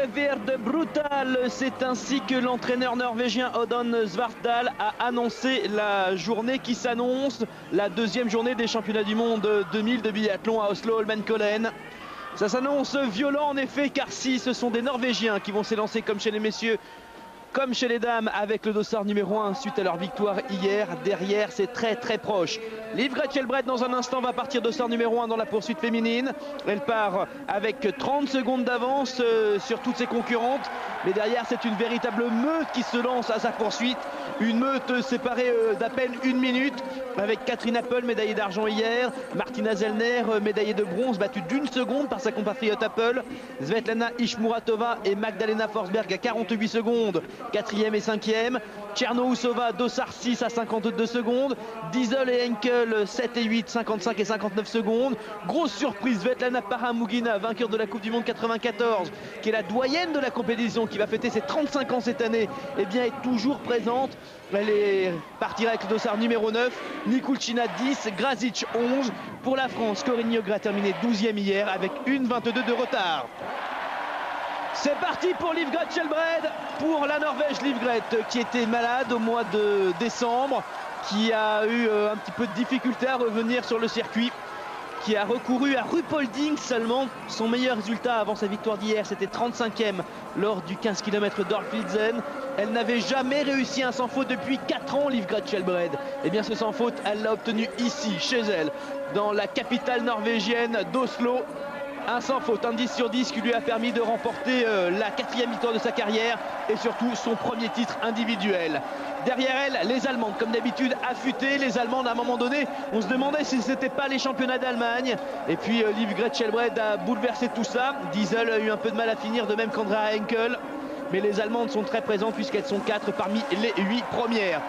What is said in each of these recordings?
Verde brutal, c'est ainsi que l'entraîneur norvégien Odon Svartdal a annoncé la journée qui s'annonce, la deuxième journée des championnats du monde 2000 de biathlon à Oslo-Holmenkollen. Ça s'annonce violent en effet, car si ce sont des Norvégiens qui vont s'élancer comme chez les messieurs, comme chez les dames, avec le dossard numéro 1 suite à leur victoire hier. Derrière, c'est très proche. Liv Gretschelbred dans un instant va partir dossard numéro 1 dans la poursuite féminine. Elle part avec 30 secondes d'avance sur toutes ses concurrentes. Mais derrière, c'est une véritable meute qui se lance à sa poursuite. Une meute séparée d'à peine une minute, avec Catherine Appel, médaillée d'argent hier. Martina Zellner, médaillée de bronze, battue d'une seconde par sa compatriote Appel. Svetlana Ishmuratova et Magdalena Forsberg à 48 secondes. 4e et 5e, Tchernousova, dossard 6 à 52 secondes, Diesel et Henkel 7 et 8, 55 et 59 secondes. Grosse surprise, Svetlana Paramugina, vainqueur de la Coupe du Monde 94, qui est la doyenne de la compétition, qui va fêter ses 35 ans cette année, et bien est toujours présente. Elle est partie avec le dossard numéro 9, Nikulchina 10, Grazic 11. Pour la France, Corinne Niogret a terminé 12e hier avec 1,22 de retard. C'est parti pour Liv Gretschelbred, pour la Norvège. Liv Gret qui était malade au mois de décembre, qui a eu un petit peu de difficulté à revenir sur le circuit, qui a recouru à Ruhpolding seulement. Son meilleur résultat avant sa victoire d'hier, c'était 35e lors du 15 km d'Orfilsen. Elle n'avait jamais réussi un sans faute depuis 4 ans, Liv Gretschelbred. Et bien ce sans faute, elle l'a obtenu ici, chez elle, dans la capitale norvégienne d'Oslo. Un sans faute, un 10 sur 10 qui lui a permis de remporter la 4e victoire de sa carrière et surtout son premier titre individuel. Derrière elle, les Allemandes, comme d'habitude, affûtées. Les Allemandes, à un moment donné, on se demandait si ce n'était pas les championnats d'Allemagne. Et puis Liv Gretschelbred a bouleversé tout ça. Diesel a eu un peu de mal à finir, de même qu'Andrea Henkel. Mais les Allemandes sont très présentes puisqu'elles sont 4 parmi les 8 premières.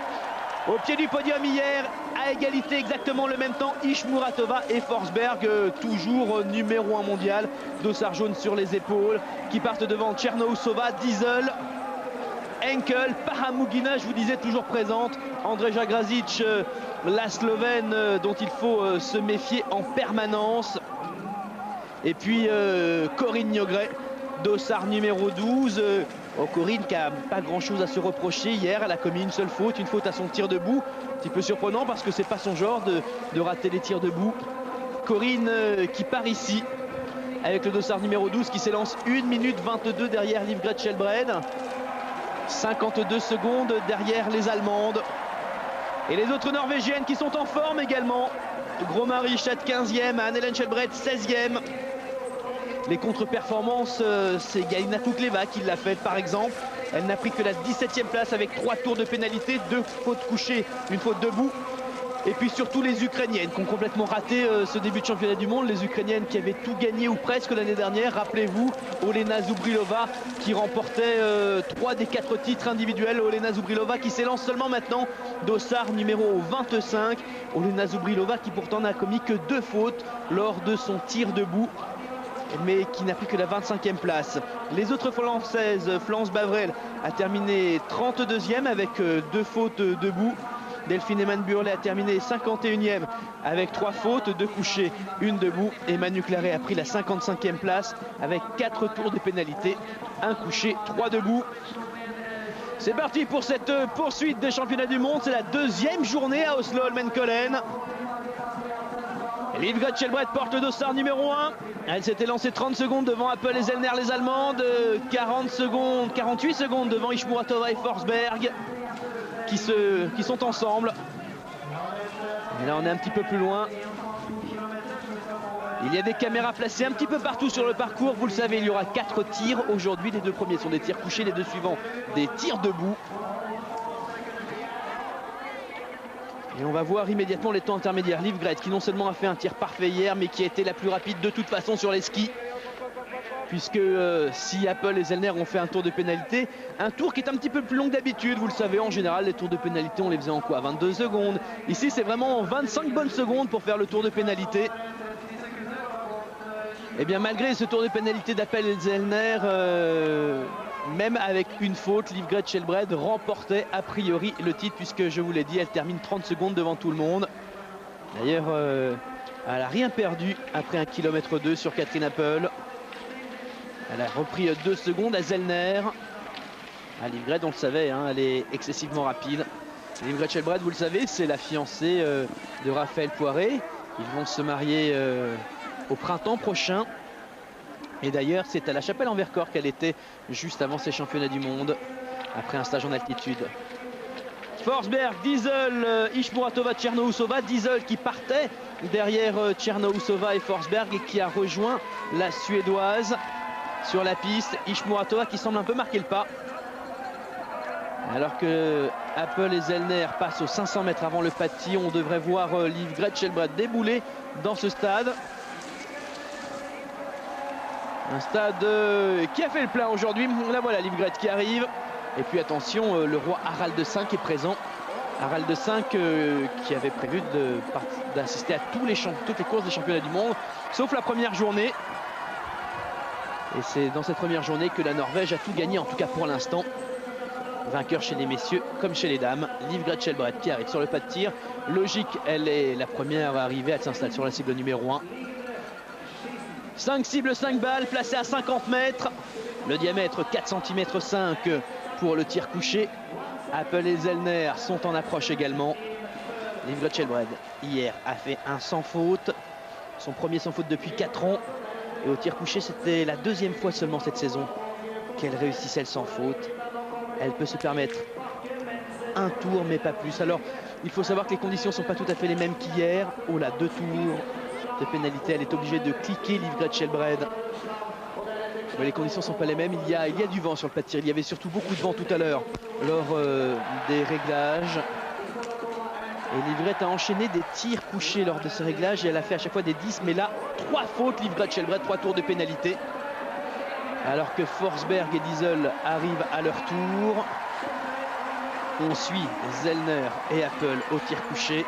Au pied du podium hier, à égalité exactement le même temps, Ishmuratova et Forsberg, toujours numéro 1 mondial, dossard jaune sur les épaules, qui partent devant Tchernousova, Diesel, Henkel, Paramugina, je vous disais, toujours présente, Andreja Grazic, la Slovène dont il faut se méfier en permanence, et puis Corinne Niogret, dossard numéro 12. Corinne qui a pas grand chose à se reprocher hier, elle a commis une seule faute, une faute à son tir debout. Un petit peu surprenant parce que c'est pas son genre de rater les tirs debout. Corinne qui part ici avec le dossard numéro 12 qui s'élance 1 minute 22 derrière Liv Gretschelbred. 52 secondes derrière les Allemandes. Et les autres Norvégiennes qui sont en forme également. Gros-Marie Chat 15e, Anne-Hélène Shelbred 16e. Les contre-performances, c'est Galina Kukleva qui l'a fait par exemple. Elle n'a pris que la 17e place avec 3 tours de pénalité, 2 fautes couchées, une faute debout. Et puis surtout les Ukrainiennes qui ont complètement raté ce début de championnat du monde. Les Ukrainiennes qui avaient tout gagné ou presque l'année dernière. Rappelez-vous, Olena Zubrilova qui remportait 3 des 4 titres individuels. Olena Zubrilova qui s'élance seulement maintenant, dossard numéro 25. Olena Zubrilova qui pourtant n'a commis que 2 fautes lors de son tir debout, mais qui n'a pris que la 25e place. Les autres Françaises, Florence Bavrel a terminé 32e avec 2 fautes debout. Delphine Eman-Burlet a terminé 51e avec 3 fautes, 2 couchées, 1 debout. Et Manu Claret a pris la 55e place avec 4 tours de pénalité, 1 couché, 3 debout. C'est parti pour cette poursuite des championnats du monde. C'est la 2e journée à Oslo-Holmenkollen. Liv Gretschelbred porte le dossard numéro 1. Elle s'était lancée 30 secondes devant Appel et Zellner, les Allemandes. 48 secondes devant Ishmuratova et Forsberg qui sont ensemble. Et là on est un petit peu plus loin. Il y a des caméras placées un petit peu partout sur le parcours. Vous le savez, il y aura 4 tirs aujourd'hui. Les 2 premiers sont des tirs couchés, les 2 suivants des tirs debout. Et on va voir immédiatement les temps intermédiaires. Liv Gret qui non seulement a fait un tir parfait hier, mais qui a été la plus rapide de toute façon sur les skis. Puisque si Appel et Zellner ont fait un tour de pénalité, un tour qui est un petit peu plus long que d'habitude. Vous le savez, en général, les tours de pénalité, on les faisait en quoi, 22 secondes. Ici, c'est vraiment 25 bonnes secondes pour faire le tour de pénalité. Et bien malgré ce tour de pénalité d'Appel et Zellner, même avec une faute, Liv Gretschelbred remportait a priori le titre, puisque je vous l'ai dit, elle termine 30 secondes devant tout le monde. D'ailleurs, elle n'a rien perdu après 1,2 km sur Catherine Appel. Elle a repris 2 secondes à Zellner. Livgren, on le savait, hein, elle est excessivement rapide. Livgren Shelbrett, vous le savez, c'est la fiancée de Raphaël Poiré. Ils vont se marier au printemps prochain. Et d'ailleurs, c'est à la Chapelle-en-Vercors qu'elle était juste avant ces championnats du monde, après un stage en altitude. Forsberg, Diesel, Ishmuratova, Tchernousova. Diesel qui partait derrière Tchernousova et Forsberg et qui a rejoint la Suédoise sur la piste. Ishmuratova qui semble un peu marquer le pas. Alors que Appel et Zellner passent aux 500 mètres avant le pas de tir, on devrait voir Livgren Shelbrett débouler dans ce stade. Un stade qui a fait le plein aujourd'hui. Là voilà Livgren qui arrive. Et puis attention, le roi Harald V est présent. Harald V qui avait prévu d'assister à toutes les courses des championnats du monde, sauf la première journée. Et c'est dans cette première journée que la Norvège a tout gagné, en tout cas pour l'instant. Vainqueur chez les messieurs comme chez les dames. Livgren Shelbrett qui arrive sur le pas de tir. Logique, elle est la première à arriver. Elle s'installe sur la cible numéro 1. 5 cibles, 5 balles, placées à 50 mètres. Le diamètre 4 cm 5 pour le tir couché. Appel et Zellner sont en approche également. Livgren Shelbrett hier a fait un sans faute. Son premier sans faute depuis 4 ans. Et au tir couché, c'était la 2e fois seulement cette saison qu'elle réussissait le sans faute. Elle peut se permettre un tour, mais pas plus. Alors, il faut savoir que les conditions ne sont pas tout à fait les mêmes qu'hier. Oh là, 2 tours de pénalité. Elle est obligée de cliquer, Livgren Shelbrett. Mais les conditions ne sont pas les mêmes. Il y a du vent sur le pas de tir. Il y avait surtout beaucoup de vent tout à l'heure lors des réglages. Et Livgren a enchaîné des tirs couchés lors de ces réglages. Et elle a fait à chaque fois des 10. Mais là, 3 fautes, Livgren Shelbrett, 3 tours de pénalité. Alors que Forsberg et Diesel arrivent à leur tour. On suit Zellner et Appel au tir couché.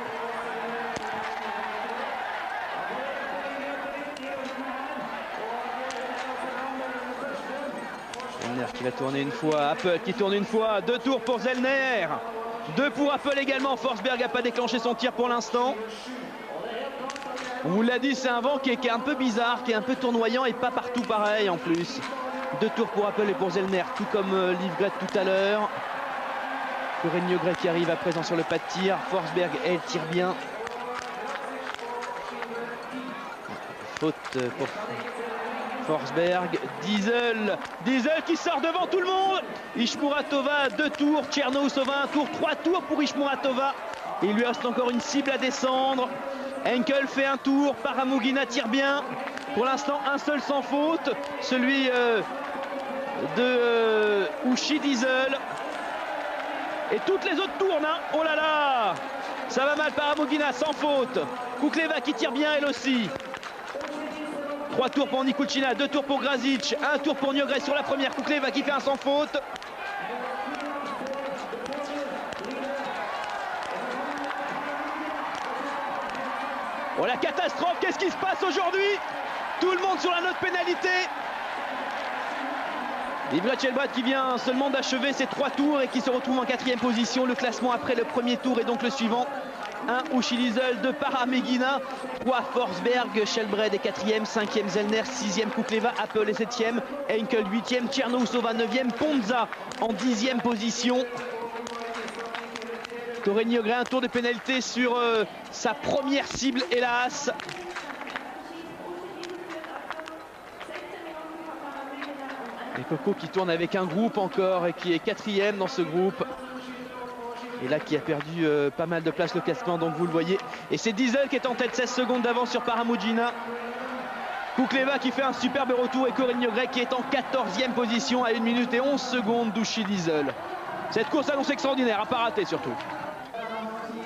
Zellner qui va tourner une fois, Appel qui tourne une fois, 2 tours pour Zellner. 2 pour Appel également. Forsberg n'a pas déclenché son tir pour l'instant. On vous l'a dit, c'est un vent qui est un peu bizarre, qui est un peu tournoyant et pas partout pareil en plus. 2 tours pour Appel et pour Zellner, tout comme Livgren tout à l'heure. Corinne Njogren qui arrive à présent sur le pas de tir. Forsberg, elle tire bien. Faute pour Forsberg. Diesel qui sort devant tout le monde. Ishmuratova, 2 tours. Tchernousova, 1 tour. 3 tours pour Ishmuratova. Et il lui reste encore une cible à descendre. Henkel fait 1 tour. Paramugina tire bien. Pour l'instant, un seul sans faute. Celui de Ushi Diesel. Et toutes les autres tournent, hein. Oh là là, ça va mal. Paramugina sans faute. Kukleva qui tire bien elle aussi. 3 tours pour Nikulchina, 2 tours pour Grazic, 1 tour pour Njogren sur la première. Kukleva qui fait un sans faute. Oh la catastrophe, qu'est-ce qui se passe aujourd'hui? Tout le monde sur la note pénalité. Livgren Shelbrett qui vient seulement d'achever ses 3 tours et qui se retrouve en 4e position. Le classement après le premier tour est donc le suivant. 1 Ushi Diesel, 2 Paramugina, 3 Forsberg, Shelbrett est 4e, 5e Zellner, 6e Kukleva, Appel est 7e, Henkel 8e, Tchernousova 9e, Ponza en 10e position. Corinne Njogren, un tour de pénalité sur sa première cible, hélas. Et Coco qui tourne avec un groupe encore et qui est 4e dans ce groupe. Et là qui a perdu pas mal de place le classement, donc vous le voyez. Et c'est Diesel qui est en tête, 16 secondes d'avance sur Paramugina. Kukleva qui fait un superbe retour et Corinne Njogren qui est en 14e position à 1 minute et 11 secondes d'Ushi Diesel. Cette course annonce extraordinaire, à pas rater surtout.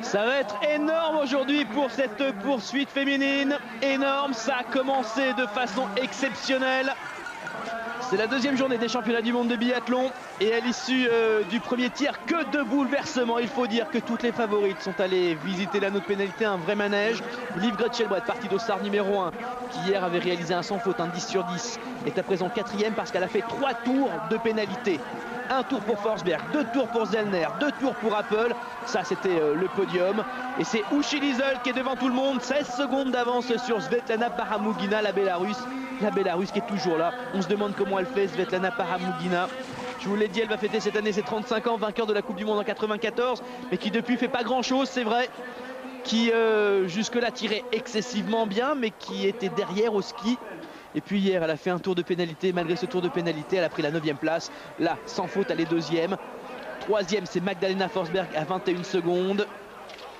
Ça va être énorme aujourd'hui pour cette poursuite féminine. Énorme, ça a commencé de façon exceptionnelle. C'est la 2e journée des championnats du monde de biathlon. Et à l'issue du premier tir, que de bouleversements. Il faut dire que toutes les favorites sont allées visiter la note pénalité, un vrai manège. Livgren Shelbrett, partie d'Ossard numéro 1, qui hier avait réalisé un sans faute, un 10 sur 10, est à présent 4e parce qu'elle a fait 3 tours de pénalité. 1 tour pour Forsberg, 2 tours pour Zellner, 2 tours pour Appel. Ça, c'était le podium. Et c'est Ushi Diesel qui est devant tout le monde. 16 secondes d'avance sur Svetlana Paramugina, la Bélarusse. La Bélarusse qui est toujours là. On se demande comment elle fait, Svetlana Paramugina. Je vous l'ai dit, elle va fêter cette année ses 35 ans, vainqueur de la Coupe du Monde en 94, mais qui depuis fait pas grand chose, c'est vrai. Qui jusque-là tirait excessivement bien, mais qui était derrière au ski. Et puis hier, elle a fait un tour de pénalité. Malgré ce tour de pénalité, elle a pris la 9e place. Là, sans faute, elle est 2e. 3e, c'est Magdalena Forsberg à 21 secondes.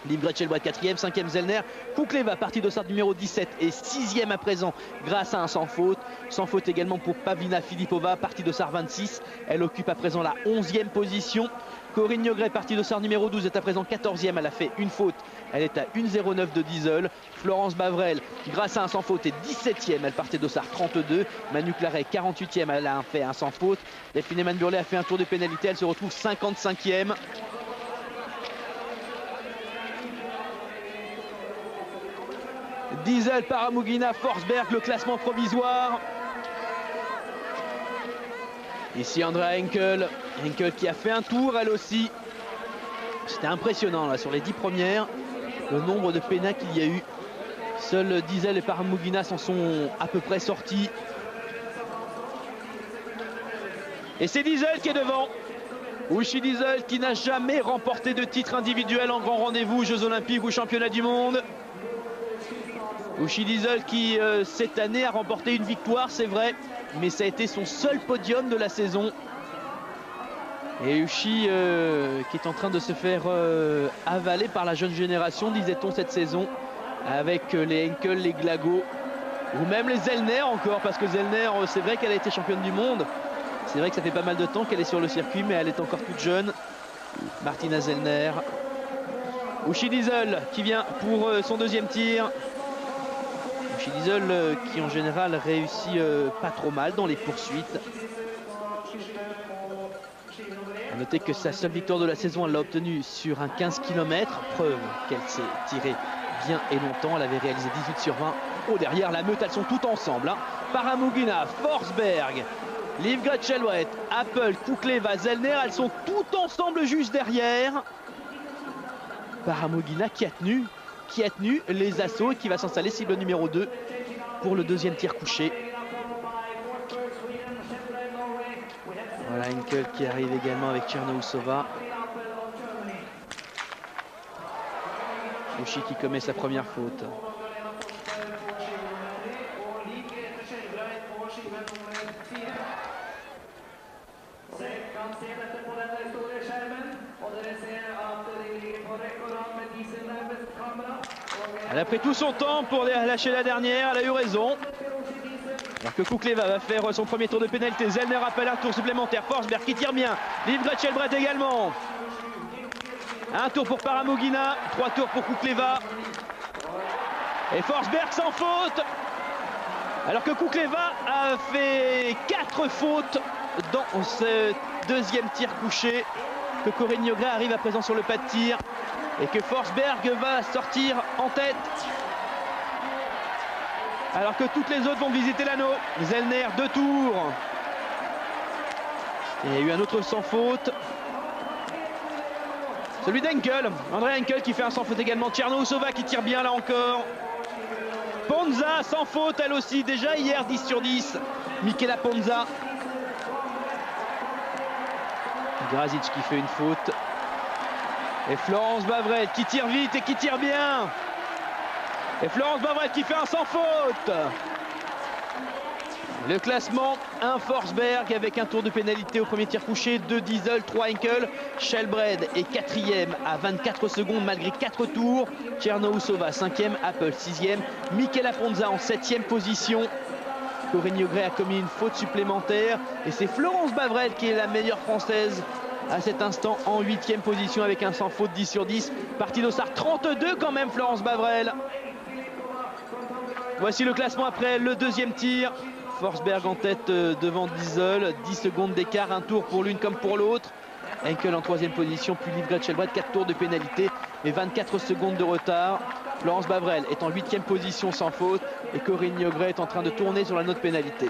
Liv Gretschelbreit 4e, 5e Zellner. Kukleva, partie d'Ossard numéro 17 et 6e à présent grâce à un sans faute. Sans faute également pour Pavlina Filipova, partie d'Ossard 26. Elle occupe à présent la 11e position. Corinne Niogret, partie d'Ossard numéro 12, est à présent 14e. Elle a fait une faute. Elle est à 1,09 de Diesel. Florence Bavrel, grâce à un sans faute, est 17e. Elle partait d'Ossard 32. Manu Claret, 48e. Elle a fait un sans faute. Delphine Eman-Burlet a fait un tour de pénalité. Elle se retrouve 55e. Diesel, Paramugina, Forsberg, le classement provisoire. Ici Andrea Henkel. Henkel qui a fait un tour elle aussi. C'était impressionnant là sur les 10 premières. Le nombre de pénats qu'il y a eu. Seuls Diesel et Paramugina s'en sont à peu près sortis. Et c'est Diesel qui est devant. Uschi Diesel qui n'a jamais remporté de titre individuel en grand rendez-vous, Jeux Olympiques ou Championnat du Monde. Uschi Diesel qui cette année a remporté une victoire, c'est vrai, mais ça a été son seul podium de la saison. Et Uschi qui est en train de se faire avaler par la jeune génération, disait-on cette saison, avec les Henkel, les Glago, ou même les Zellner encore, parce que Zellner, c'est vrai qu'elle a été championne du monde. C'est vrai que ça fait pas mal de temps qu'elle est sur le circuit, mais elle est encore toute jeune. Martina Zellner. Uschi Diesel qui vient pour son 2e tir. Uschi Diesel qui en général réussit pas trop mal dans les poursuites. A noter que sa seule victoire de la saison, elle l'a obtenue sur un 15 km. Preuve qu'elle s'est tirée bien et longtemps. Elle avait réalisé 18 sur 20. Oh, derrière la meute, elles sont toutes ensemble. Hein. Paramugina, Forsberg, Liv Gretschelbreit, Appel, Kukleva, Zellner, elles sont toutes ensemble juste derrière. Paramugina qui a tenu les assauts et qui va s'installer cible numéro 2 pour le 2e tir couché. Voilà Henkel qui arrive également avec Tchernousova. Uschi qui commet sa première faute. Elle a pris tout son temps pour lâcher la dernière, elle a eu raison. Alors que Kukleva va faire son premier tour de pénalité. Zellner appelle un tour supplémentaire. Forsberg qui tire bien. Liv Gretschelbreit également. Un tour pour Paramugina, 3 tours pour Kukleva. Et Forsberg sans faute. Alors que Kukleva a fait 4 fautes dans ce 2e tir couché. Que Corinne Niogret arrive à présent sur le pas de tir. Et que Forsberg va sortir en tête. Alors que toutes les autres vont visiter l'anneau. Zellner, 2 tours. Et il y a eu un autre sans faute. Celui d'Henkel. André Henkel qui fait un sans faute également. Tchernousova qui tire bien là encore. Ponza sans faute elle aussi. Déjà hier 10 sur 10. Michela Ponza. Grazic qui fait une faute. Et Florence Bavrel qui tire vite et qui tire bien. Et Florence Bavrel qui fait un sans faute. Le classement, 1 Forsberg avec un tour de pénalité au premier tir couché, 2 Diesel, 3 Henkel. Shelbred est 4e à 24 secondes malgré 4 tours. Tchernousova 5e, Appel 6e. Michela Ponza en 7e position. Corinne Niogret a commis une faute supplémentaire. Et c'est Florence Bavrel qui est la meilleure française à cet instant en 8e position avec un sans faute 10 sur 10. Partie d'Ossard 32 quand même Florence Bavrel. Voici le classement après le 2e tir. Forsberg en tête devant Diesel, 10 secondes d'écart, un tour pour l'une comme pour l'autre. Henkel en 3e position, puis Liv Gretschelbreit, 4 tours de pénalité, mais 24 secondes de retard. Florence Bavrel est en 8e position sans faute et Corinne Niogret est en train de tourner sur la note pénalité.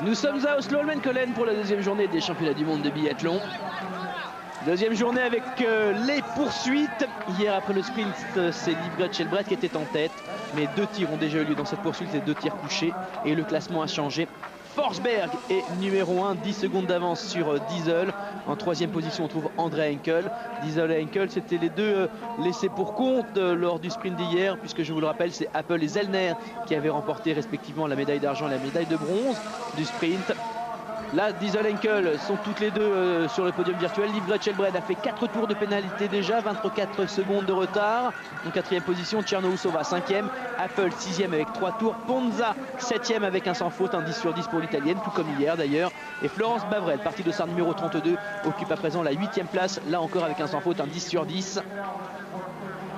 Nous sommes à Oslo-Holmenkollen pour la 2e journée des championnats du monde de biathlon. 2e journée avec les poursuites. Hier après le sprint, c'est Liv Gretschelbreit qui était en tête. mais 2 tirs ont déjà eu lieu dans cette poursuite, les 2 tirs couchés, et le classement a changé. Forsberg est numéro 1, 10 secondes d'avance sur Diesel. En 3e position, on trouve André Henkel. Diesel et Henkel, c'était les deux laissés pour compte lors du sprint d'hier, puisque je vous le rappelle, c'est Apple et Zellner qui avaient remporté respectivement la médaille d'argent et la médaille de bronze du sprint. Là, Diesel et Henkel sont toutes les deux sur le podium virtuel. Liv Gretschelbred a fait 4 tours de pénalité déjà, 24 secondes de retard. En 4e position, Tchernousova 5e, Apple 6e avec 3 tours, Ponza 7e avec un sans faute, un 10 sur 10 pour l'italienne, tout comme hier d'ailleurs. Et Florence Bavrel, partie de start numéro 32, occupe à présent la 8e place, là encore avec un sans faute, un 10 sur 10.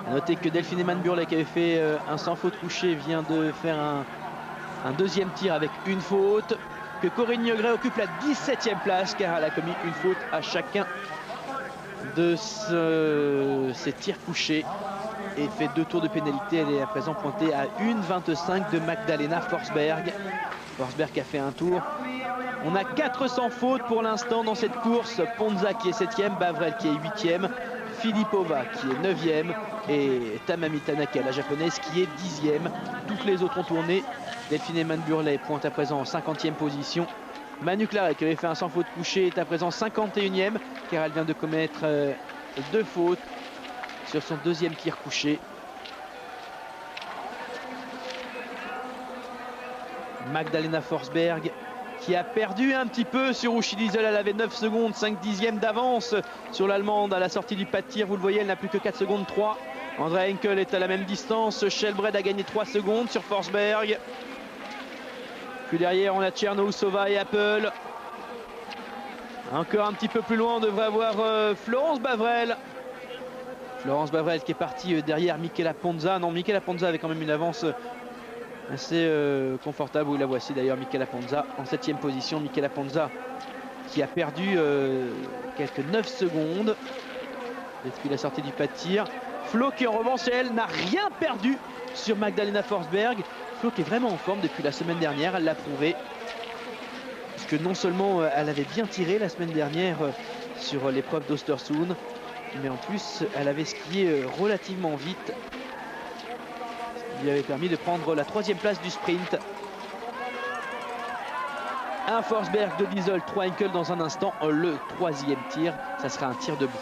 A noter que Delphine Eman-Burley, qui avait fait un sans faute couché, vient de faire un 2e tir avec une faute. Que Corinne Niegret occupe la 17e place car elle a commis une faute à chacun de ses tirs couchés et fait 2 tours de pénalité. Elle est à présent pointée à 1,25 de Magdalena Forsberg. Forsberg a fait un tour. On a 400 fautes pour l'instant dans cette course. Ponza qui est 7e, Bavrel qui est 8e, Filipova qui est 9e et Tamami Tanaka, la japonaise, qui est 10e. Toutes les autres ont tourné. Delphine Eman-Burley pointe à présent en 50e position. Manu Claret, qui avait fait un sans faute couché, est à présent 51e car elle vient de commettre 2 fautes sur son 2e tir couché. Magdalena Forsberg qui a perdu un petit peu sur Uschi Diesel. Elle avait 9 secondes, 5 dixièmes d'avance sur l'Allemande à la sortie du pas de tir. Vous le voyez, elle n'a plus que 4 secondes 3. André Henkel est à la même distance. Shelbred a gagné 3 secondes sur Forsberg. Puis derrière, on a Tchernousova et Apple. Encore un petit peu plus loin, on devrait avoir Florence Bavrel. Florence Bavrel qui est partie derrière Michela Ponza. Non, Michela Ponza avait quand même une avance assez confortable. Oui, la voici d'ailleurs, Michela Ponza en 7e position. Michela Ponza qui a perdu quelques 9 secondes depuis la sortie du pas de tir. Flo qui en revanche, elle, n'a rien perdu sur Magdalena Forsberg. Flo qui est vraiment en forme depuis la semaine dernière, elle l'a prouvé. Parce que non seulement elle avait bien tiré la semaine dernière sur l'épreuve d'Östersund, mais en plus elle avait skié relativement vite. Ce qui lui avait permis de prendre la 3e place du sprint. Un Forsberg, 2 Diesel, 3 Henkel dans un instant. Le 3e tir, ça sera un tir debout.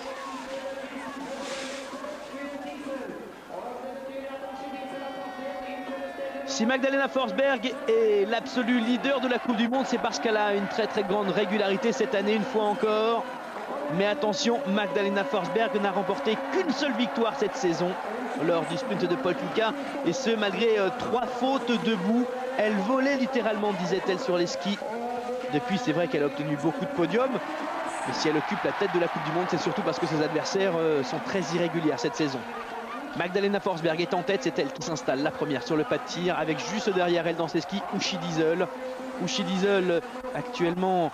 Si Magdalena Forsberg est l'absolu leader de la Coupe du Monde, c'est parce qu'elle a une très grande régularité cette année, une fois encore. Mais attention, Magdalena Forsberg n'a remporté qu'une seule victoire cette saison lors du sprint de Poltlica. Et ce, malgré 3 fautes debout. Elle volait littéralement, disait-elle, sur les skis. Depuis, c'est vrai qu'elle a obtenu beaucoup de podiums. Mais si elle occupe la tête de la Coupe du Monde, c'est surtout parce que ses adversaires sont très irréguliers cette saison. Magdalena Forsberg est en tête, c'est elle qui s'installe la première sur le pas de tir, avec juste derrière elle dans ses skis Uschi Diesel. Uschi Diesel actuellement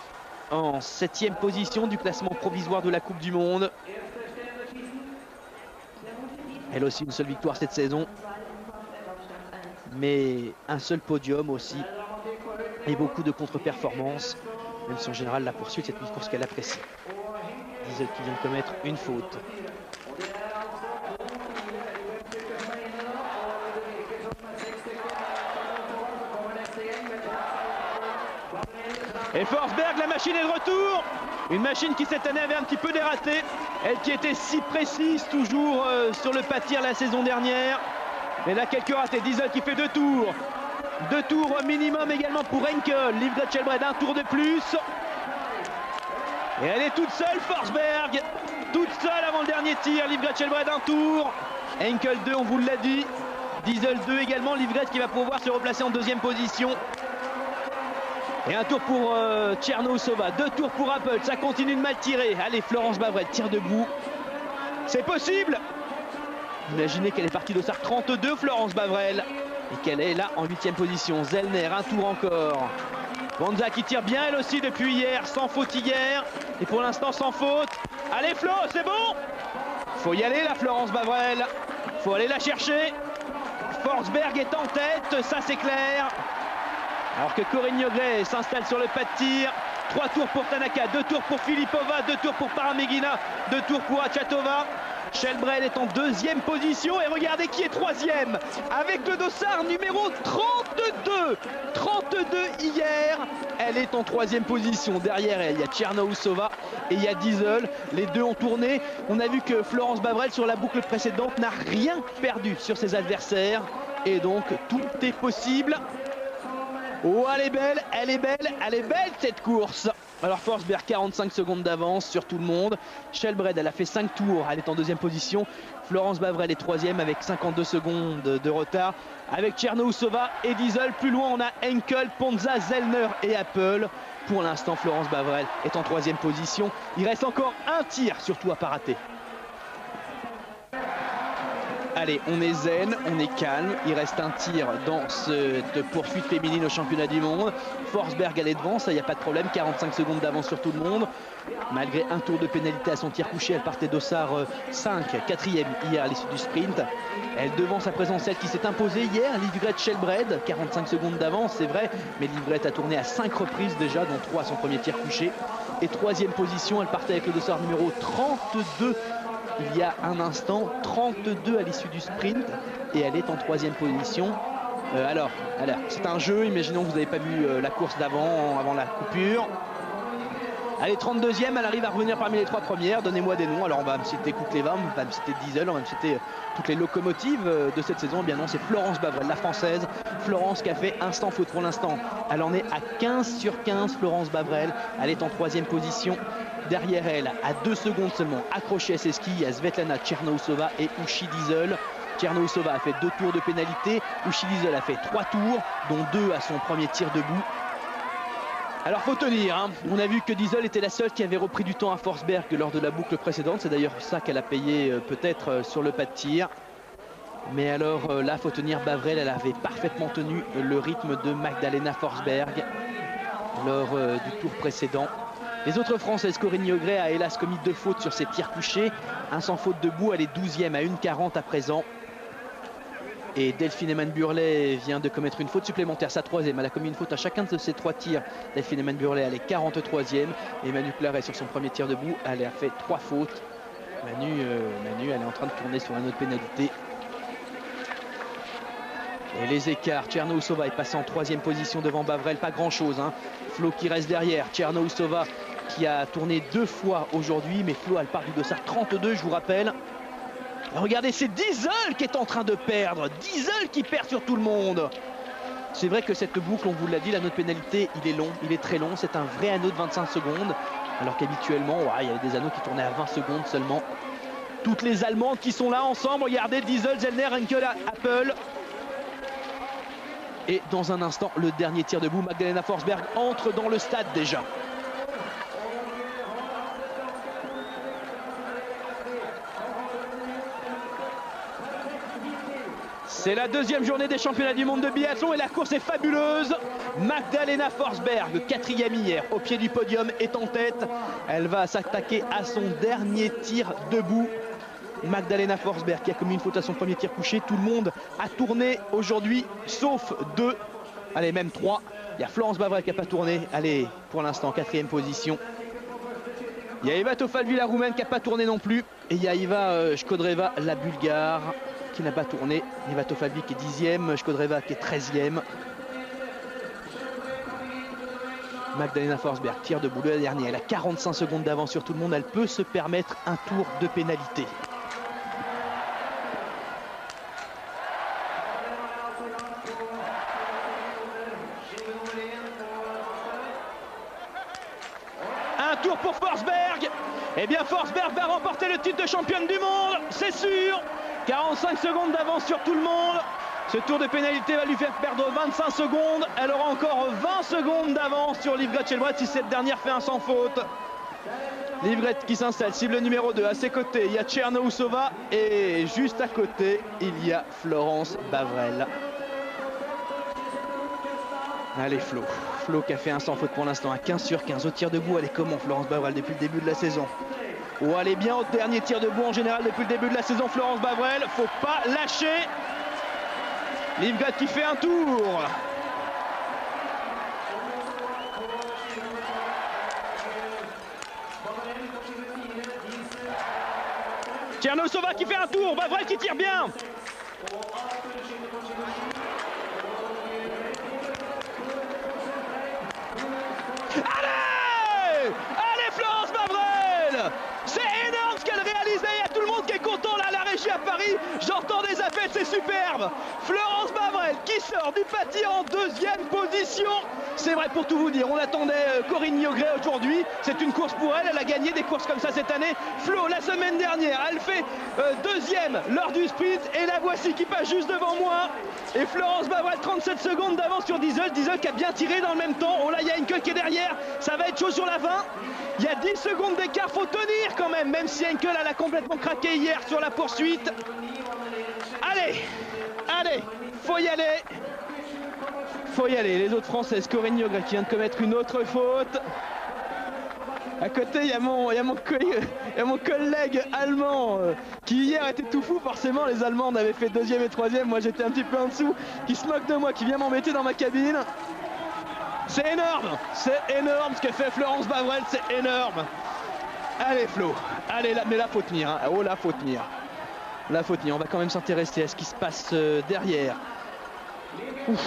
en 7e position du classement provisoire de la Coupe du Monde. Elle aussi une seule victoire cette saison, mais un seul podium aussi et beaucoup de contre-performances, même si en général la poursuite c'est une course qu'elle apprécie. Diesel qui vient de commettre une faute. Et Forsberg, la machine est de retour. Une machine qui cette année avait un petit peu dératé. Elle qui était si précise toujours sur le pas de tir la saison dernière. Mais là, quelques ratés. Diesel qui fait 2 tours. 2 tours minimum également pour Henkel. Liv Gretschelbred, un tour de plus. Et elle est toute seule, Forsberg. Toute seule avant le dernier tir. Liv Gretschelbred, un tour. Henkel 2, on vous l'a dit. Diesel 2 également. Liv Gretsch qui va pouvoir se replacer en 2e position. Et un tour pour Tchernousova, 2 tours pour Apple, ça continue de mal tirer. Allez, Florence Bavrel tire debout. C'est possible. Imaginez qu'elle est partie de Sark 32, Florence Bavrel. Et qu'elle est là en 8e position. Zellner, un tour encore. Ponza qui tire bien elle aussi depuis hier, sans faute hier. Et pour l'instant sans faute. Allez Flo, c'est bon. Faut y aller là, Florence Bavrel. Faut aller la chercher. Forsberg est en tête, ça c'est clair. Alors que Corinne Niegret s'installe sur le pas de tir. 3 tours pour Tanaka, 2 tours pour Filipova, 2 tours pour Paramegina, 2 tours pour Achatova. Shelbrel est en deuxième position et regardez qui est troisième avec le dossard numéro 32. 32 hier, elle est en troisième position. Derrière elle, il y a Tchernousova et il y a Diesel. Les deux ont tourné. On a vu que Florence Bavrel sur la boucle précédente n'a rien perdu sur ses adversaires. Et donc tout est possible. Oh, elle est belle, elle est belle, elle est belle cette course. Alors Forsberg 45 secondes d'avance sur tout le monde. Shelbrel, elle a fait 5 tours, elle est en deuxième position. Florence Bavrel est troisième avec 52 secondes de retard. Avec Tchernousova et Diesel, plus loin on a Henkel, Ponza, Zellner et Apple. Pour l'instant Florence Bavrel est en troisième position. Il reste encore un tir surtout à pas rater. Allez, on est zen, on est calme. Il reste un tir dans cette poursuite féminine au championnat du monde. Forsberg, elle est devant, ça, il n'y a pas de problème. 45 secondes d'avance sur tout le monde. Malgré un tour de pénalité à son tir couché, elle partait d'Ossard 5, quatrième hier à l'issue du sprint. Elle devance à présent celle qui s'est imposée hier, Livgret Shelbrel. 45 secondes d'avance, c'est vrai, mais Livgret a tourné à 5 reprises déjà, dont 3 à son premier tir couché. Et troisième position, elle partait avec le dossard numéro 32. Il y a un instant, 32 à l'issue du sprint et elle est en troisième position. Alors c'est un jeu, imaginons que vous n'avez pas vu la course d'avant, avant la coupure. Elle est 32e, elle arrive à revenir parmi les 3 premières. Donnez-moi des noms. Alors on va me citer Kukleva, on va me citer Diesel, on va me citer toutes les locomotives de cette saison. Eh bien non, c'est Florence Bavrel, la française. Florence qui a fait un sans faute pour l'instant. Elle en est à 15 sur 15, Florence Bavrel. Elle est en troisième position. Derrière elle, à 2 secondes seulement, accrochée à ses skis, il y a Svetlana Tchernousova et Ushi Diesel. Tchernousova a fait 2 tours de pénalité. Ushi Diesel a fait 3 tours, dont 2 à son premier tir debout. Alors faut tenir, hein. On a vu que Diesel était la seule qui avait repris du temps à Forsberg lors de la boucle précédente. C'est d'ailleurs ça qu'elle a payé peut-être sur le pas de tir. Mais alors là, faut tenir. Bavrel, elle avait parfaitement tenu le rythme de Magdalena Forsberg lors du tour précédent. Les autres Françaises, Corinne Yogret a hélas commis 2 fautes sur ses tirs couchés. Un sans faute debout, elle est 12e à 1,40 à présent. Et Delphine Eman-Burlet vient de commettre une faute supplémentaire, sa 3e. Elle a commis une faute à chacun de ses 3 tirs. Delphine Eman-Burlet, elle est 43e. Et Manu Claret, sur son premier tir debout, elle a fait 3 fautes. Manu, elle est en train de tourner sur un autre pénalité. Et les écarts, Tchernousova est passée en 3e position devant Bavrel, pas grand chose, hein. Flo qui reste derrière, Tchernousova qui a tourné 2 fois aujourd'hui, mais Flo elle part du dossard 32, je vous rappelle. Regardez, c'est Diesel qui est en train de perdre, Diesel qui perd sur tout le monde. C'est vrai que cette boucle, on vous l'a dit, l'anneau de pénalité, il est long, il est très long, c'est un vrai anneau de 25 secondes, alors qu'habituellement, il y avait des anneaux qui tournaient à 20 secondes seulement. Toutes les Allemandes qui sont là ensemble, regardez, Diesel, Zellner, Henkel, Apple. Et dans un instant, le dernier tir debout, Magdalena Forsberg entre dans le stade déjà. C'est la 2e journée des championnats du monde de biathlon et la course est fabuleuse. Magdalena Forsberg, 4e hier, au pied du podium, est en tête. Elle va s'attaquer à son dernier tir debout. Magdalena Forsberg qui a commis une faute à son premier tir couché. Tout le monde a tourné aujourd'hui, sauf 2. Allez, même 3. Il y a Florence Bavrel qui n'a pas tourné. Allez, pour l'instant, 4e position. Il y a Eva Tofalvi, la Roumaine, qui n'a pas tourné non plus. Et il y a Iva Shkodreva, la Bulgare, qui n'a pas tourné. Eva Tofalvi qui est 10e, Shkodreva qui est 13e. Magdalena Forsberg tire debout le dernier. Elle a 45 secondes d'avance sur tout le monde. Elle peut se permettre un tour de pénalité. Un tour pour Forsberg. Eh bien, Forsberg va remporter le titre de championne du monde, c'est sûr. 45 secondes d'avance sur tout le monde. Ce tour de pénalité va lui faire perdre 25 secondes. Elle aura encore 20 secondes d'avance sur Livgret Shelbrel si cette dernière fait un sans faute. Livgret qui s'installe, cible numéro 2. À ses côtés, il y a Tchernousova et juste à côté, il y a Florence Bavrel. Allez, Flo. Flo qui a fait un sans faute pour l'instant à 15 sur 15 au tir debout. Elle est comment, Florence Bavrel, depuis le début de la saison? Oh, elle est bien au dernier tir debout en général depuis le début de la saison, Florence Bavrel. Faut pas lâcher. Livgret qui fait un tour. Tchernosova qui fait un tour, Bavrel qui tire bien. Allez! Allez Florence Bavrel! C'est énorme ce qu'elle réalise, il y a tout le monde qui est content là, la régie à Paris, j'entends des appels, c'est superbe. Florence Bavrel qui sort du pâtis en deuxième position. C'est vrai, pour tout vous dire, on attendait Corinne Niogret aujourd'hui, c'est une course pour elle, elle a gagné des courses comme ça cette année. Flo, la semaine dernière, elle fait deuxième lors du sprint et la voici qui passe juste devant moi. Et Florence Bavrel, 37 secondes d'avance sur Diesel, Diesel qui a bien tiré dans le même temps. Oh là, il y a Henkel qui est derrière, ça va être chaud sur la 20. Il y a 10 secondes d'écart, faut tenir quand même si Henkel elle a complètement craqué hier sur la poursuite. Allez, allez, faut y aller. Faut y aller, les autres Françaises, Corinne Niogret qui vient de commettre une autre faute. À côté, il y a mon collègue allemand qui hier était tout fou. Forcément, les Allemandes avaient fait deuxième et troisième. Moi, j'étais un petit peu en dessous. Qui se moque de moi, qui vient m'embêter dans ma cabine. C'est énorme ce que fait Florence Bavrel, c'est énorme. Allez Flo, allez là, mais là faut tenir. Hein. Oh là, faut tenir. Là, faut tenir. On va quand même s'intéresser à ce qui se passe derrière. Ouf,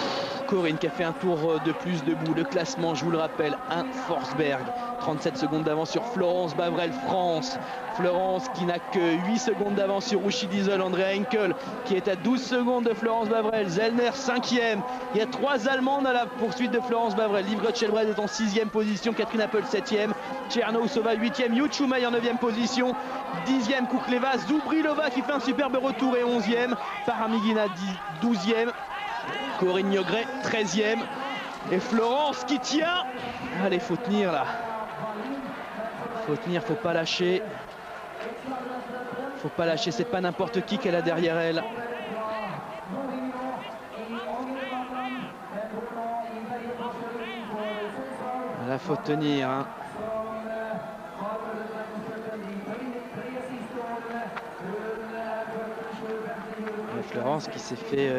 Corinne qui a fait un tour de plus debout. Le classement, je vous le rappelle, un Forsberg. 37 secondes d'avance sur Florence Bavrel, France. Florence qui n'a que 8 secondes d'avance sur Uschi Diesel. Andrea Henkel qui est à 12 secondes de Florence Bavrel. Zellner 5e. Il y a 3 Allemandes à la poursuite de Florence Bavrel. Liv Grotschelbreit est en 6e position. Catherine Appel 7e. Tchernosova 8e. Yut Shumay en 9e position. 10e Kukleva. Zubrilova qui fait un superbe retour et 11e. Paramigina 12e. Corinne Niogret 13e. Et Florence qui tient. Allez, faut tenir là. Faut tenir, faut pas lâcher. Faut pas lâcher, c'est pas n'importe qui qu'elle a derrière elle. Là, faut tenir. Hein. Florence qui s'est fait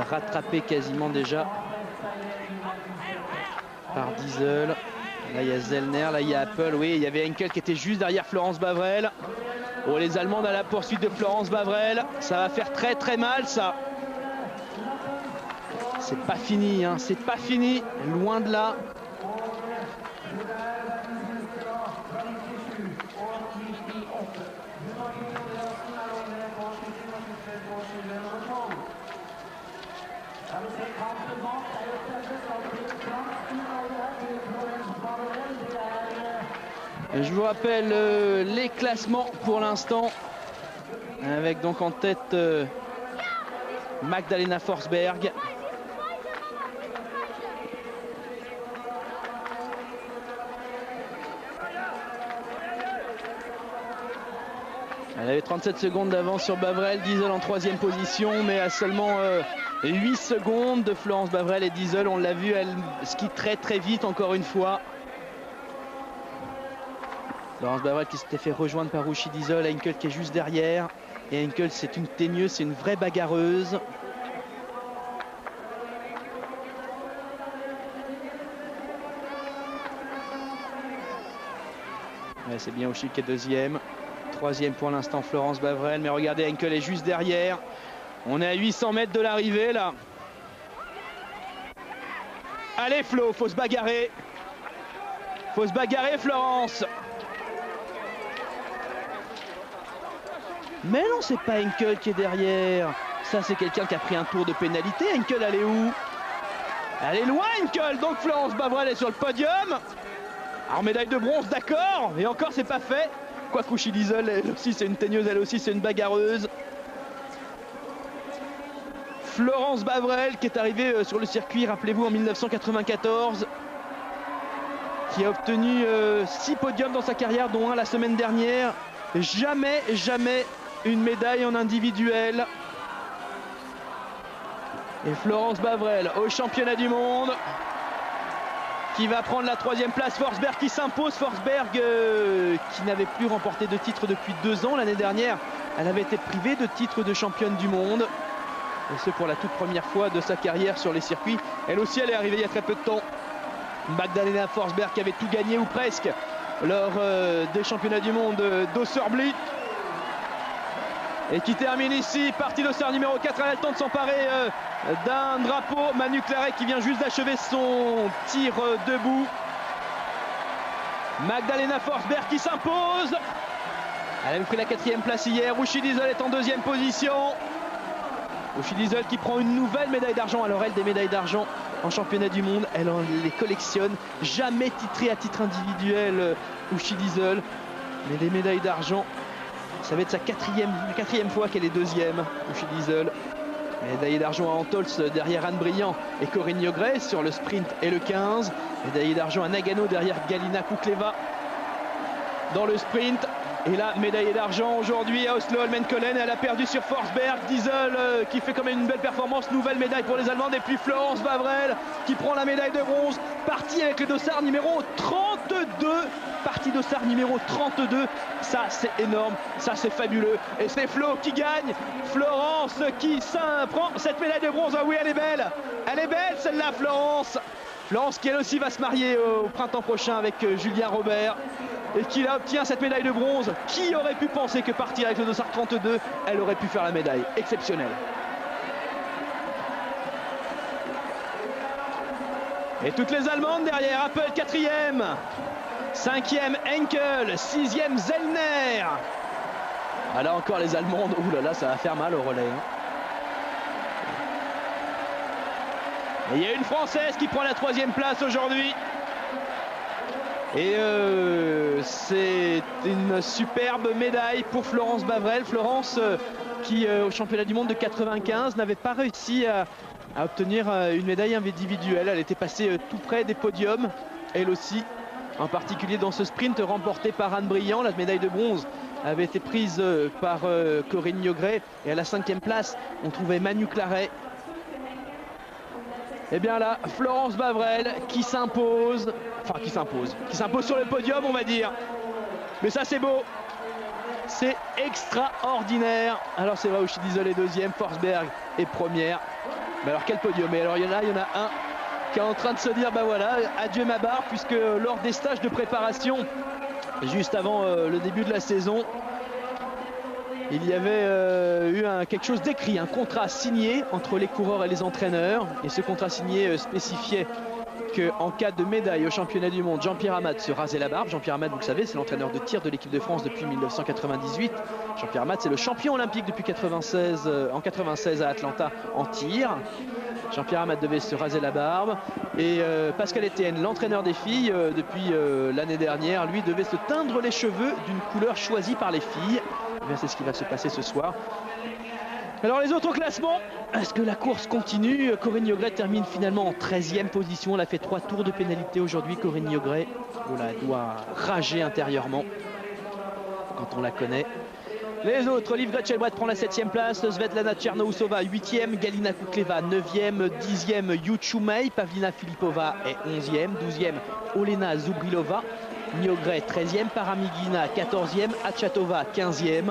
rattraper quasiment déjà par Diesel. Là il y a Zellner, là il y a Appel, oui il y avait Henkel qui était juste derrière Florence Bavrel. Oh, les Allemandes à la poursuite de Florence Bavrel, ça va faire très très mal ça. C'est pas fini, hein. C'est pas fini, loin de là. Je vous rappelle les classements pour l'instant, avec donc en tête Magdalena Forsberg. Elle avait 37 secondes d'avance sur Bavrel, Diesel en 3e position, mais à seulement 8 secondes de Florence Bavrel. Et Diesel, on l'a vu, elle skie très très vite encore une fois. Florence Bavrel qui s'était fait rejoindre par Uschi Diesel, Henkel qui est juste derrière. Et Henkel, c'est une teigneuse, c'est une vraie bagarreuse. Ouais, c'est bien Uschi qui est 2e. 3e pour l'instant Florence Bavrel. Mais regardez, Henkel est juste derrière. On est à 800 mètres de l'arrivée là. Allez Flo, faut se bagarrer. Faut se bagarrer Florence. Mais non, c'est pas Henkel qui est derrière. Ça, c'est quelqu'un qui a pris un tour de pénalité. Henkel, elle est où? Elle est loin, Henkel. Donc Florence Bavrel est sur le podium. Alors, médaille de bronze, d'accord. Et encore, c'est pas fait. Quoique Uschi Diesel, elle aussi, c'est une teigneuse. Elle aussi, c'est une bagarreuse. Florence Bavrel, qui est arrivée sur le circuit, rappelez-vous, en 1994. Qui a obtenu 6 podiums dans sa carrière, dont un la semaine dernière. Jamais une médaille en individuel. Et Florence Bavrel au championnat du monde qui va prendre la 3e place. Forsberg qui s'impose. Forsberg qui n'avait plus remporté de titre depuis 2 ans. L'année dernière, elle avait été privée de titre de championne du monde. Et ce pour la toute première fois de sa carrière sur les circuits. Elle aussi, elle est arrivée il y a très peu de temps. Magdalena Forsberg qui avait tout gagné ou presque lors des championnats du monde d'Osserbliet. Et qui termine ici, parti d'Ossard numéro 4, elle a le temps de s'emparer d'un drapeau. Manu Claret qui vient juste d'achever son tir debout. Magdalena Forsberg qui s'impose. Elle avait pris la 4e place hier. Uschi Diesel est en 2e position. Uschi Diesel qui prend une nouvelle médaille d'argent. Alors elle, des médailles d'argent en championnat du monde, elle en les collectionne. Jamais titrée à titre individuel, Uschi Diesel. Mais des médailles d'argent, ça va être sa quatrième fois qu'elle est 2e, Uschi Diesel. Médaille d'argent à Antols derrière Anne Briand et Corinne Yogret sur le sprint et le 15. Médaille d'argent à Nagano derrière Galina Kukleva dans le sprint. Et là, médaille d'argent aujourd'hui à Oslo, Holmenkollen. Elle a perdu sur Forsberg. Diesel qui fait quand même une belle performance. Nouvelle médaille pour les Allemandes. Et puis Florence Bavrel qui prend la médaille de bronze. Partie avec le dossard numéro 32. Partie dossard numéro 32. Ça, c'est énorme. Ça, c'est fabuleux. Et c'est Flo qui gagne. Florence qui prend cette médaille de bronze. Ah oui, elle est belle. Elle est belle, celle-là, Florence. Florence qui, elle aussi, va se marier au printemps prochain avec Julien Robert. Et qui obtient cette médaille de bronze. Qui aurait pu penser que partir avec le dossard 32, elle aurait pu faire la médaille? Exceptionnelle. Et toutes les Allemandes derrière. Appel 4e. 5e Henkel. 6e Zellner. Ah là encore les Allemandes. Ouh là là, ça va faire mal au relais. Et il y a une Française qui prend la 3e place aujourd'hui. Et c'est une superbe médaille pour Florence Bavrel. Florence qui au championnat du monde de 95 n'avait pas réussi à obtenir une médaille individuelle. Elle était passée tout près des podiums, elle aussi, en particulier dans ce sprint remporté par Anne Briand. La médaille de bronze avait été prise par Corinne Yogret. Et à la 5e place, on trouvait Manu Claret. Et bien là, Florence Bavrel qui s'impose, qui s'impose sur le podium, on va dire. Mais ça, c'est beau. C'est extraordinaire. Alors c'est vrai, Uschi Diesel est 2e, Forsberg est 1re. Mais alors quel podium? Et alors il y en a un qui est en train de se dire, bah voilà, adieu ma barre, puisque lors des stages de préparation, juste avant le début de la saison, il y avait eu quelque chose d'écrit, un contrat signé entre les coureurs et les entraîneurs. Et ce contrat signé spécifiait qu'en cas de médaille au championnat du monde, Jean-Pierre Amat se rasait la barbe. Jean-Pierre Amat, vous le savez, c'est l'entraîneur de tir de l'équipe de France depuis 1998. Jean-Pierre Amat, c'est le champion olympique depuis en 96 à Atlanta en tir. Jean-Pierre Amat devait se raser la barbe. Et Pascal Etienne, l'entraîneur des filles, depuis l'année dernière, lui devait se teindre les cheveux d'une couleur choisie par les filles. C'est ce qui va se passer ce soir. Alors les autres classements, est-ce que la course continue? Corinne Yogret termine finalement en 13e position. Elle a fait 3 tours de pénalité aujourd'hui, Corinne Yogret. Voilà, elle doit rager intérieurement quand on la connaît. Les autres, Liv Gretschelbrett prend la 7e place, Svetlana Tchernousova 8e, Galina Kukleva 9e, 10e Yuchu Mei, Pavlina Filipova est 11e, 12e Olena Zubrilova, Nyogret 13e, Paramigina 14e, Achatova 15e.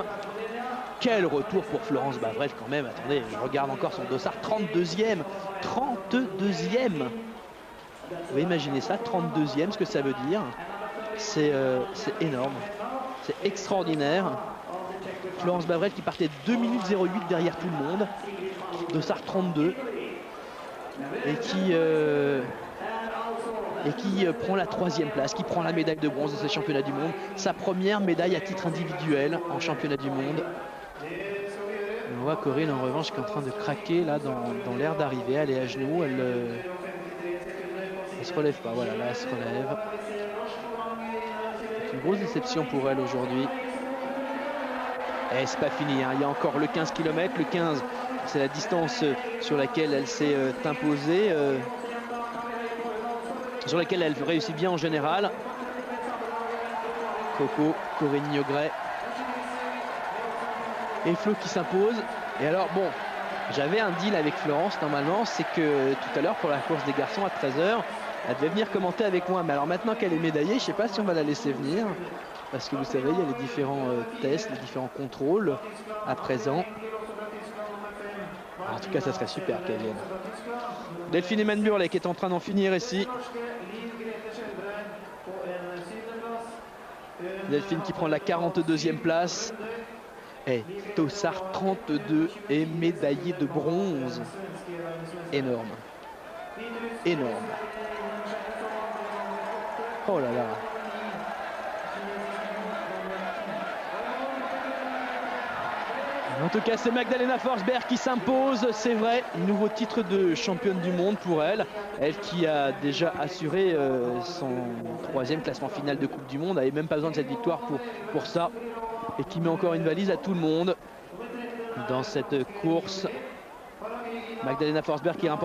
Quel retour pour Florence Bavrel quand même. Attendez, je regarde encore son dossard, 32e. 32e. Vous pouvez imaginer ça, 32e, ce que ça veut dire. C'est énorme. C'est extraordinaire. Florence Bavrel qui partait 2 minutes 08 derrière tout le monde. Dossard 32. Et qui prend la 3e place, qui prend la médaille de bronze de ce championnat du monde. Sa première médaille à titre individuel en championnat du monde. Et on voit Corinne en revanche qui est en train de craquer là dans l'air d'arrivée. Elle est à genoux, elle se relève pas. Voilà, là elle se relève. C'est une grosse déception pour elle aujourd'hui. Et c'est pas fini, hein. Il y a encore le 15 km. Le 15, c'est la distance sur laquelle elle s'est imposée. Sur laquelle elle réussit bien en général. Coco, Corinne Yogret et Flo qui s'impose. Et alors bon, j'avais un deal avec Florence normalement, c'est que tout à l'heure pour la course des garçons à 13h, elle devait venir commenter avec moi. Mais alors maintenant qu'elle est médaillée, je sais pas si on va la laisser venir, parce que vous savez, il y a les différents tests, les différents contrôles à présent. En tout cas, ça serait super qu'elle vienne. Delphine Emanburley qui est en train d'en finir ici. Delphine qui prend la 42e place. Et Tossard 32 est médaillé de bronze. Énorme. Énorme. Oh là là. En tout cas, c'est Magdalena Forsberg qui s'impose, c'est vrai, nouveau titre de championne du monde pour elle. Elle qui a déjà assuré son 3e classement final de Coupe du Monde, n'avait même pas besoin de cette victoire pour ça. Et qui met encore une valise à tout le monde dans cette course. Magdalena Forsberg qui est importante.